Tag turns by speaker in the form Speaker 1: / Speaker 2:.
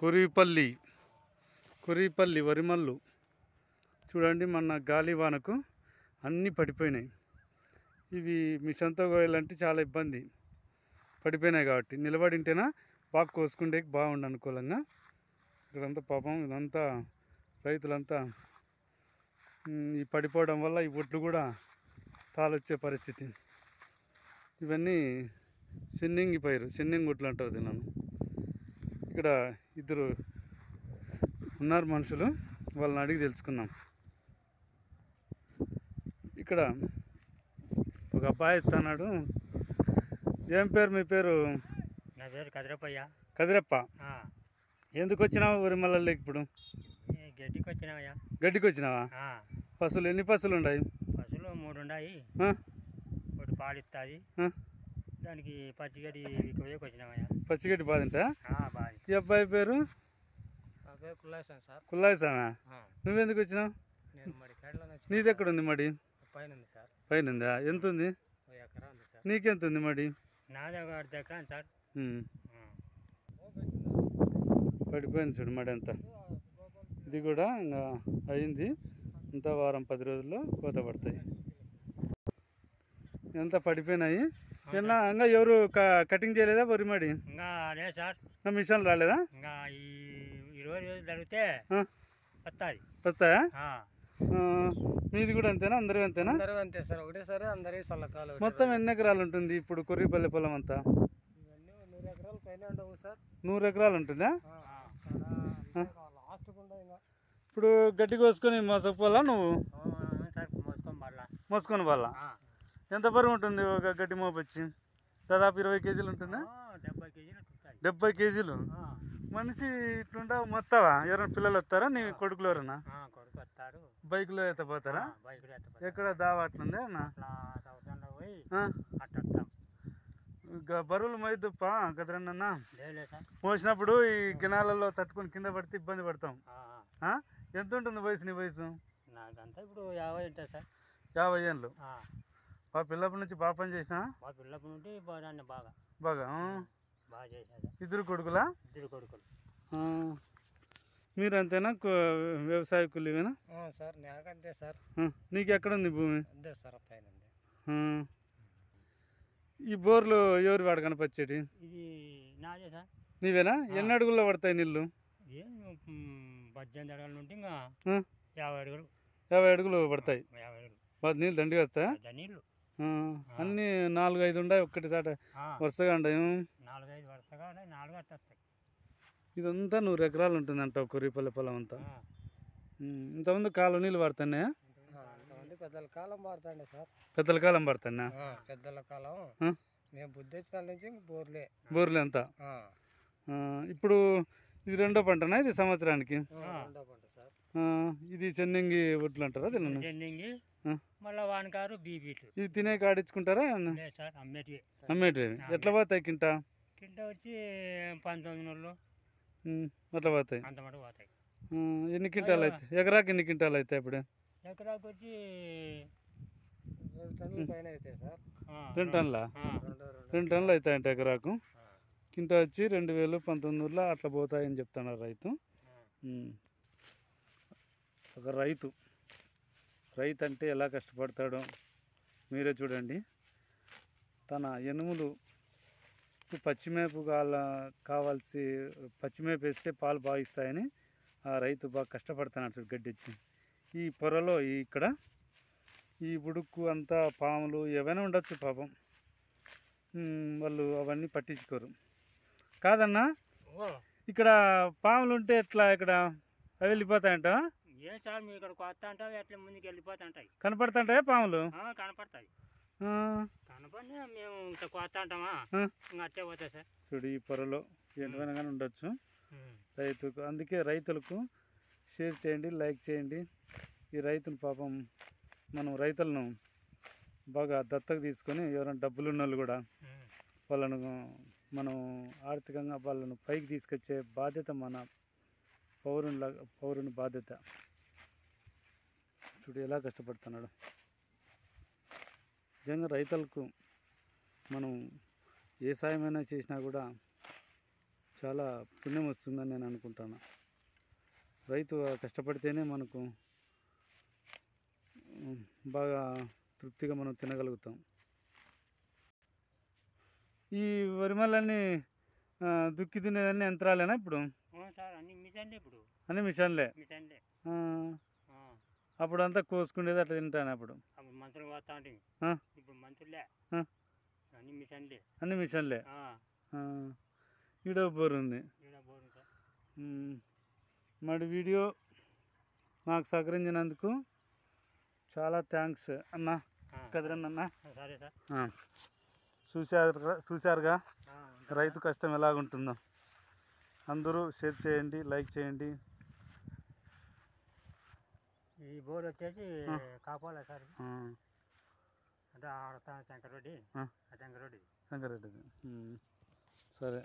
Speaker 1: కురిపల్లి కురిపల్లి వరిమల్లు చూడండి, మన గాలి వానకు అన్నీ పడిపోయినాయి. ఇవి మిషన్తో కోయాలంటే చాలా ఇబ్బంది, పడిపోయినాయి కాబట్టి నిలబడింటేనా బాగా కోసుకుంటే బాగుండు అనుకూలంగా. ఇక్కడంతా పాపం ఇదంతా రైతులంతా ఈ పడిపోవడం వల్ల ఈ ఒడ్లు కూడా తాళొచ్చే పరిస్థితి. ఇవన్నీ సిన్నింగి పైరు, సిన్నింగ్ ఒడ్లు అంటారు దీనిని. ఇక్కడ ఇద్దరు ఉన్నారు మనుషులు, వాళ్ళని అడిగి తెలుసుకున్నాం. ఇక్కడ ఒక అబ్బాయి ఇస్తున్నాడు. ఏం పేరు మీ పేరు?
Speaker 2: నా పేరు కదిరప్పయ్య.
Speaker 1: కదిరప్ప, ఎందుకు వచ్చినావు వరిమల్లకి? ఇప్పుడు
Speaker 2: గడ్డికి వచ్చినావయ్యా.
Speaker 1: గడ్డికి వచ్చినావా? పశువులు ఎన్ని పశువులు ఉన్నాయి?
Speaker 2: పశువులు 3 ఉన్నాయి. ఒకటి పాలిస్తుంది, దానికి పచ్చిగడ్డి వచ్చినావయ్యా.
Speaker 1: పచ్చిగడ్డి బాధింటా? ఈ అబ్బాయి పేరు?
Speaker 2: నా పేరు కుల్లాయిసామి సార్.
Speaker 1: కుల్లాయిసామా? నువ్వెందుకు వచ్చినావు?
Speaker 2: నేను మడి కాడలో.
Speaker 1: నీది ఎక్కడ ఉంది మడి?
Speaker 2: పైన ఉంది సార్.
Speaker 1: పైన ఉందా? ఎంత ఉంది?
Speaker 2: 1 ఎకరా ఉంది సార్.
Speaker 1: నీకెంత ఉంది మడి?
Speaker 2: నాది 1 ఎకరా సార్.
Speaker 1: పడిపోయింది చూడు మడి అంతా. ఇది కూడా ఇంకా అయింది, ఇంత వారం 10 రోజుల్లో కోత పడతాయి. ఎంత పడిపోయినాయి. ఇంకా ఎవరు కటింగ్ చేయలేదా వరి మడి?
Speaker 2: ఇంకా లేదు సార్.
Speaker 1: మిషన్ రాలేదా?
Speaker 2: ఇంకా ఈ 20 రోజులు జరిగితే వస్తాయి.
Speaker 1: వస్తాయా? మీది కూడా అంతేనా? అందరూ అంతేనా?
Speaker 2: అందరూ అంతే సార్, ఒకటేసారి అందరి సల్లకాలు.
Speaker 1: మొత్తం ఎన్ని ఎకరాలు ఉంటుంది ఇప్పుడు కుర్రిపల్లి పొలం అంతా?
Speaker 2: 100 ఎకరాలు పైన ఉండవు సార్.
Speaker 1: 100 ఎకరాలు ఉంటుందా?
Speaker 2: లాస్ట్
Speaker 1: ఇప్పుడు గడ్డి కోసుకొని మోసపోవాలా నువ్వు?
Speaker 2: సార్ మోసుకొని పడాలా.
Speaker 1: మోసుకొని వాళ్ళ ఎంత బరువు ఉంటుంది ఒక గడ్డి మోపొచ్చి? దాదాపు 20 కేజీలు ఉంటుందా?
Speaker 2: 70 కేజీలు.
Speaker 1: 70 కేజీలు. మనిషి ఇట్లుంటా మొత్తావా? ఎవరైనా పిల్లలు వస్తారా? నీ కొడుకులు ఎవరన్నా?
Speaker 2: కొడుకు వస్తారు.
Speaker 1: బైక్లో ఎత్తపోతారా? ఎక్కడ దావా అట్లుందే
Speaker 2: పోయి
Speaker 1: బరువులు మైదుప్ప కదరన్నా.
Speaker 2: లేదు
Speaker 1: మోసినప్పుడు ఈ గినాలలో తట్టుకొని కింద పడితే ఇబ్బంది పడతాం. ఎంత ఉంటుంది వయసు? నీ వయసు?
Speaker 2: నాకంతా ఇప్పుడు 50 ఉంటాయి సార్.
Speaker 1: 50 ఏళ్ళు. పిల్లప్పటి నుంచి బాగా పని చేసినా?
Speaker 2: పిల్లప్పటి నుండి బాగా
Speaker 1: బాగా
Speaker 2: చేసేది.
Speaker 1: 2 కొడుకులా?
Speaker 2: 2 కొడుకులు.
Speaker 1: మీరు అంతేనా? వ్యవసాయ కూలీనా
Speaker 2: సార్? నాకంతే సార్.
Speaker 1: నీకు ఎక్కడ ఉంది భూమి?
Speaker 2: అంతే సార్, పైన ఉంది.
Speaker 1: ఈ బోర్లు ఎవరు వాడు కనపచ్చేటి?
Speaker 2: ఇది నాదే సార్.
Speaker 1: నీవేనా? ఎన్ని అడుగుల్లో పడతాయి నీళ్ళు?
Speaker 2: 18 అడుగుల నుండి ఇంకా 50 అడుగులు.
Speaker 1: 50 అడుగులు పడతాయి.
Speaker 2: 50 అడుగులు.
Speaker 1: నీళ్ళు దండిగా వస్తాయా?
Speaker 2: నీళ్ళు
Speaker 1: అన్నీ 4-5 ఉన్నాయి, ఒక్కటి సాట వరుసగా ఉండవు.
Speaker 2: 4-5 వరుసగా 4 అట్ట వస్తాయి.
Speaker 1: ఇదంతా 100 ఎకరాలు ఉంటుందంట కుర్రిపల్లి పొలం అంతా. ఇంతకుముందు కాలువ నీళ్ళు పడుతున్నాయా?
Speaker 2: పెద్దల కాలం పడుతుండే సార్.
Speaker 1: పెద్దల కాలం పడుతున్నా?
Speaker 2: పెద్దల కాలం మేము బుద్ధి వచ్చిన నుంచి
Speaker 1: బోర్లే అంతా. ఇప్పుడు ఇది 2వ పంటనా? ఇది సంవత్సరానికి
Speaker 2: 2వ పంట సార్.
Speaker 1: ఇది చెన్నింగి ఒడ్లు అంటారా?
Speaker 2: చెన్నింగి మళ్ళీ వానకారు బీపీట్లు.
Speaker 1: ఇవి తినే కాడించుకుంటారా?
Speaker 2: సార్ అమ్మేటివి.
Speaker 1: అమ్మేటివి ఎట్లా పోతాయి? కింటా
Speaker 2: వచ్చి 19
Speaker 1: అట్లా పోతాయి.
Speaker 2: అంత మటు పోతాయి.
Speaker 1: ఎన్ని క్వింటాలు అవుతాయి? ఎకరాకి ఎన్ని క్వింటాలు అవుతాయి? ఇప్పుడు
Speaker 2: ఎకరాకి వచ్చి 2 టన్నుల పైన అవుతాయి సార్.
Speaker 1: 2 టన్నులా? 2 టన్నులు అవుతాయంట ఎకరాకు. కింటా వచ్చి 2000-1900 అట్లా పోతాయని చెప్తున్నారు రైతు. ఒక రైతు అంటే ఎలా కష్టపడతాడో మీరే చూడండి. తన ఎనుములు పచ్చిమేపు కావాల్సి పచ్చిమేపు వేస్తే పాలు బాగా ఇస్తాయని ఆ రైతు బాగా కష్టపడుతున్నాడు చూడు గడ్డిచ్చి. ఈ పొరలో ఇక్కడ ఈ ఉడుక్కు అంతా పాములు ఏవైనా ఉండొచ్చు పాపం, వాళ్ళు అవన్నీ పట్టించుకోరు. కాదన్నా, ఇక్కడ పాములు ఉంటే ఎట్లా? ఇక్కడ అవి వెళ్ళిపోతాయంట?
Speaker 2: ఏ సార్, మీ ఇక్కడ కొత్త అంటావు ఎట్లా ముందుకు వెళ్ళిపోతుంటాయి.
Speaker 1: కనపడుతుంటాయా పాములు?
Speaker 2: కనపడతాయి. కనపడి మేము ఇంకా కొత్త అంటామా, అట్టే పోతాయి సార్.
Speaker 1: చూడు ఈ పొరలో ఏంటైనా కానీ ఉండొచ్చు రైతుకు. అందుకే రైతులకు షేర్ చేయండి, లైక్ చేయండి. ఈ రైతును పాపం మనం రైతులను బాగా దత్తకు తీసుకొని ఎవరైనా డబ్బులు ఉన్న వాళ్ళు కూడా వాళ్ళను మనం ఆర్థికంగా వాళ్ళను పైకి తీసుకొచ్చే బాధ్యత మన పౌరుని బాధ్యత. చూడు ఎలా కష్టపడుతున్నాడు. నిజంగా రైతులకు మనం ఏ సాయమైనా చేసినా కూడా చాలా పుణ్యం వస్తుందని నేను అనుకుంటాను. రైతు కష్టపడితేనే మనకు బాగా తృప్తిగా మనం తినగలుగుతాం. ఈ వరిమలన్నీ దుక్కి దున్నేదన్నీ యంత్రాలేనా ఇప్పుడు?
Speaker 2: సార్ అన్ని మిషన్లే ఇప్పుడు.
Speaker 1: అన్ని మిషన్లే.
Speaker 2: మిషన్లే.
Speaker 1: అప్పుడు అంతా కోసుకునేది అట్లా తింటాను. అప్పుడు
Speaker 2: మనుషులు పోతా ఉంటాయి, ఇప్పుడు మనుషులే, అన్ని మిషన్లే.
Speaker 1: అన్ని మిషన్లే. ఈడ బోర్ ఉంది. మరి వీడియో నాకు సహకరించినందుకు చాలా థ్యాంక్స్ అన్న. కదిరన్న.
Speaker 2: సరే సార్.
Speaker 1: చూశారుగా రైతు కష్టం ఎలాగుంటుందో. అందరూ షేర్ చేయండి, లైక్ చేయండి.
Speaker 2: ఈ బోర్ వచ్చేసి కాపోలే సార్. అంటే శంకరెడ్డి. శంకరెడ్డి.
Speaker 1: సరే.